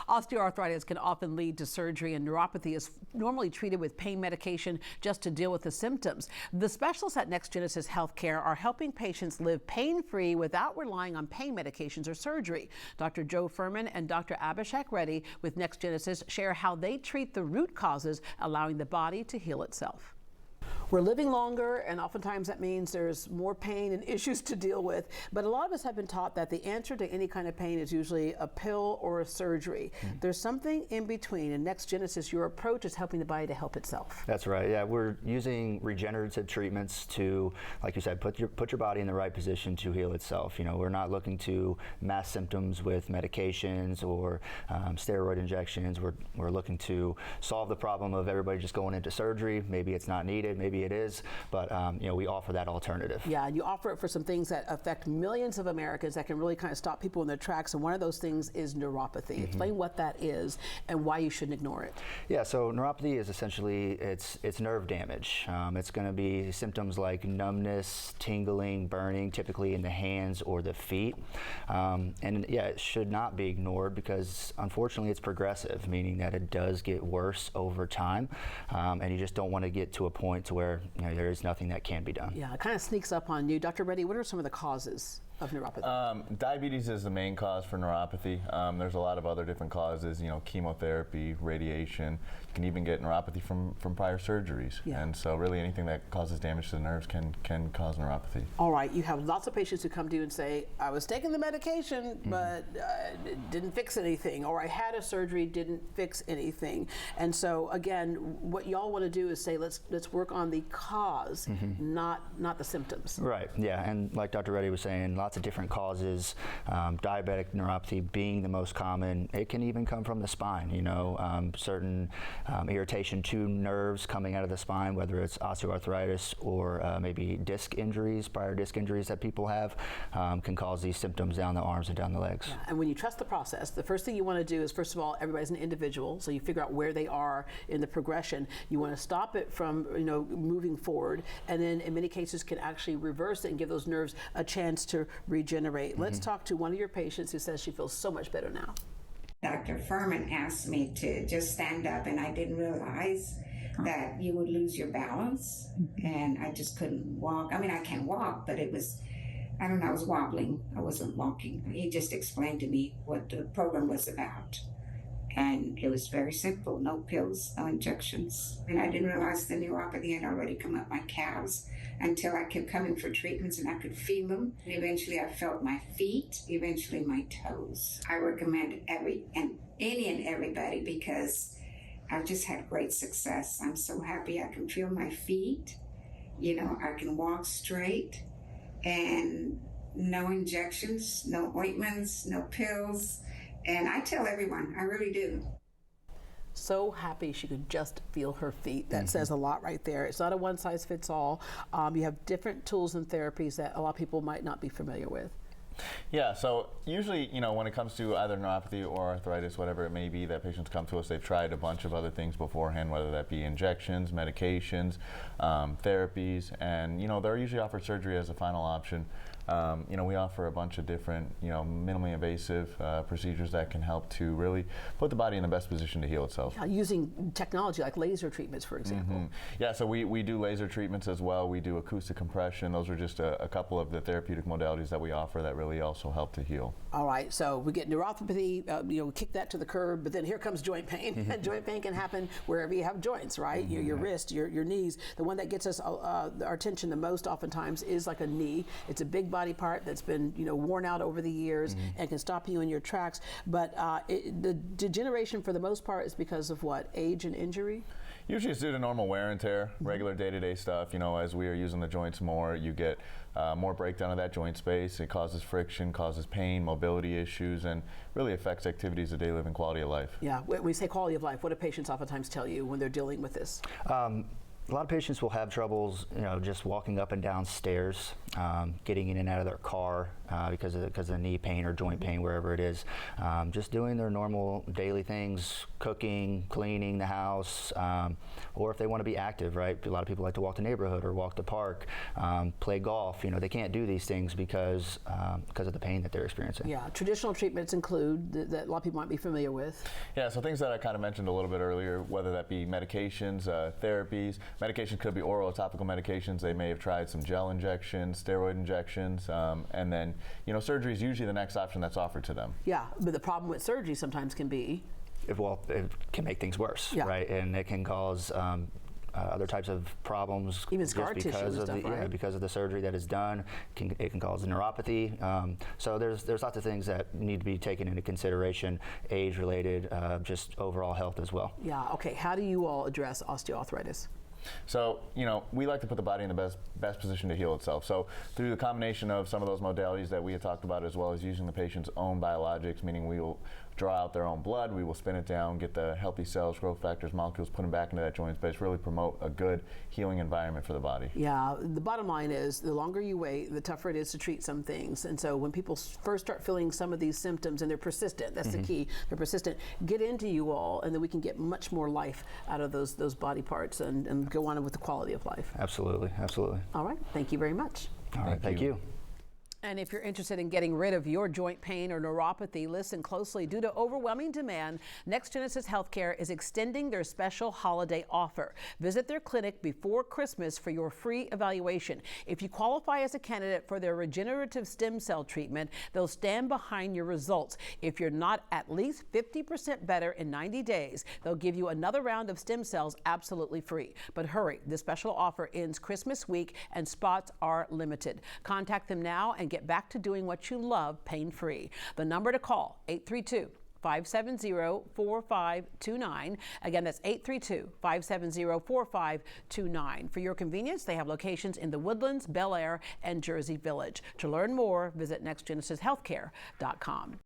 Osteoarthritis can often lead to surgery, and neuropathy is normally treated with pain medication just to deal with the symptoms. The specialists at NexGenEsis Healthcare are helping patients live pain-free without relying on pain medications or surgery. Dr. Joe Fuhrman and Dr. Abhishek Reddy with NexGenEsis share how they treat the root causes, allowing the body to heal itself. We're living longer, and oftentimes that means there's more pain and issues to deal with. But a lot of us have been taught that the answer to any kind of pain is usually a pill or a surgery. There's something in between. In NexGenEsis, your approach is helping the body to help itself. That's right. Yeah, we're using regenerative treatments to, like you said, put your body in the right position to heal itself. You know, we're not looking to mask symptoms with medications or steroid injections. We're looking to solve the problem of everybody just going into surgery. Maybe it's not needed. Maybe it is, but you know, we offer that alternative. Yeah, and you offer it for some things that affect millions of Americans that can really kind of stop people in their tracks, and one of those things is neuropathy. Explain what that is and why you shouldn't ignore it. Yeah, so neuropathy is essentially, it's nerve damage. It's going to be symptoms like numbness, tingling, burning, typically in the hands or the feet. And yeah, it should not be ignored because unfortunately it's progressive, meaning that it does get worse over time, and you just don't want to get to a point to where there is nothing that can be done. Yeah, it kind of sneaks up on you. Dr. Reddy, what are some of the causes of neuropathy? Diabetes is the main cause for neuropathy. There's a lot of other different causes, you know, chemotherapy, radiation. You can even get neuropathy from prior surgeries. Yeah. And so really anything that causes damage to the nerves can cause neuropathy. All right, you have lots of patients who come to you and say, I was taking the medication, but it didn't fix anything, or I had a surgery, didn't fix anything. And so again, what y'all want to do is say, let's work on the cause, not the symptoms. Right, yeah, and like Dr. Reddy was saying, lots of different causes, diabetic neuropathy being the most common. It can even come from the spine, you know, certain irritation to nerves coming out of the spine, whether it's osteoarthritis or maybe disc injuries, prior disc injuries that people have, can cause these symptoms down the arms and down the legs. Yeah, and when you trust the process, the first thing you want to do is, first of all, everybody's an individual, so you figure out where they are in the progression. You want to stop it from, you know, moving forward, and then in many cases can actually reverse it and give those nerves a chance to regenerate. Let's talk to one of your patients who says she feels so much better now. Dr. Fuhrman asked me to just stand up, and I didn't realize that you would lose your balance, and I just couldn't walk. I mean, I can walk, but it was, I don't know, I was wobbling. I wasn't walking. He just explained to me what the program was about. And it was very simple, no pills, no injections. And I didn't realize the neuropathy had already come up my calves until I kept coming for treatments and I could feel them. And eventually I felt my feet, eventually my toes. I recommend any and everybody because I've just had great success. I'm so happy I can feel my feet. You know, I can walk straight and no injections, no ointments, no pills. And I tell everyone, I really do. So happy she could just feel her feet. That says a lot right there. It's not a one size fits all. You have different tools and therapies that a lot of people might not be familiar with. Yeah, so usually, you know, when it comes to either neuropathy or arthritis, whatever it may be, that patients come to us, they've tried a bunch of other things beforehand, whether that be injections, medications, therapies, and, you know, they're usually offered surgery as a final option. You know, we offer a bunch of different, you know, minimally invasive procedures that can help to really put the body in the best position to heal itself. Yeah, using technology like laser treatments, for example. Yeah, so we do laser treatments as well. We do acoustic compression. Those are just a couple of the therapeutic modalities that we offer that really also help to heal. All right, so we get neuropathy, you know, kick that to the curb, but then here comes joint pain. And joint pain can happen wherever you have joints, right? Your wrist, your knees. The one that gets us our attention the most oftentimes is like a knee. It's a big body part that's been, you know, worn out over the years and can stop you in your tracks. But the degeneration for the most part is because of what? Age and injury? Usually it's due to normal wear and tear, regular day-to-day stuff. You know, as we are using the joints more, you get more breakdown of that joint space. It causes friction, causes pain, mobility issues, and really affects activities of daily living, quality of life. Yeah, when we say quality of life, what do patients oftentimes tell you when they're dealing with this? A lot of patients will have troubles, you know, just walking up and down stairs, getting in and out of their car, because of the knee pain or joint pain, wherever it is. Just doing their normal daily things, cooking, cleaning the house, or if they want to be active, right? A lot of people like to walk the neighborhood or walk the park, play golf. You know, they can't do these things because of the pain that they're experiencing. Yeah, traditional treatments include that a lot of people might be familiar with. Yeah, so things that I kind of mentioned a little bit earlier, whether that be medications, therapies. Medications could be oral or topical medications. They may have tried some gel injections, steroid injections, and then, you know, surgery is usually the next option that's offered to them. Yeah, but the problem with surgery sometimes can be It can make things worse, Yeah. right? And it can cause other types of problems, Even scar just tissue because and of stuff, the right? because of the surgery that is done. It can cause neuropathy. So there's lots of things that need to be taken into consideration, age-related, just overall health as well. Yeah, okay. How do you all address osteoarthritis? So, you know, we like to put the body in the best position to heal itself. So through the combination of some of those modalities that we had talked about, as well as using the patient's own biologics, meaning we will draw out their own blood, we will spin it down, get the healthy cells, growth factors, molecules, put them back into that joint space, really promote a good healing environment for the body. Yeah, the bottom line is the longer you wait, the tougher it is to treat some things. And so when people first start feeling some of these symptoms and they're persistent, that's the key, they're persistent, get into you all, and then we can get much more life out of those body parts and go on with the quality of life. Absolutely, absolutely. All right, thank you very much. All right, thank you. And if you're interested in getting rid of your joint pain or neuropathy, listen closely. Due to overwhelming demand, NexGenEsis Healthcare is extending their special holiday offer. Visit their clinic before Christmas for your free evaluation. If you qualify as a candidate for their regenerative stem cell treatment, they'll stand behind your results. If you're not at least 50% better in 90 days, they'll give you another round of stem cells absolutely free. But hurry, this special offer ends Christmas week and spots are limited. Contact them now and get back to doing what you love pain-free. The number to call, 832-570-4529. Again, that's 832-570-4529. For your convenience, they have locations in the Woodlands, Bel Air, and Jersey Village. To learn more, visit nextgenesishealthcare.com.